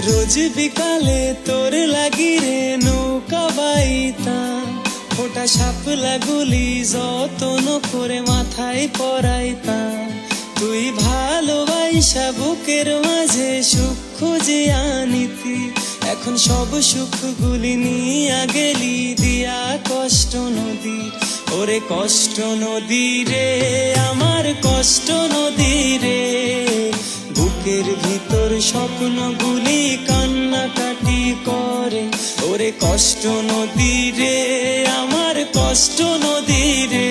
রোজ বিকালে তোর লাগি রে নৌকা বাইতাম, ওটা শাপলা গুলি যতন করে মাথায় পরাইতাম। তুই ভালোবাসা বুকের মাঝে সুখ খুঁজে আনিতি, এখন সব সুখ গুলি নিয়া গেলি দিয়া কষ্ট নদী। ওরে কষ্ট নদী রে, আমার কষ্ট নদী রে, বুকের ভিতর স্বপ্নগুলি কান্নাকাটি করে। ওরে কষ্ট নদী রে, আমার কষ্ট নদী রে।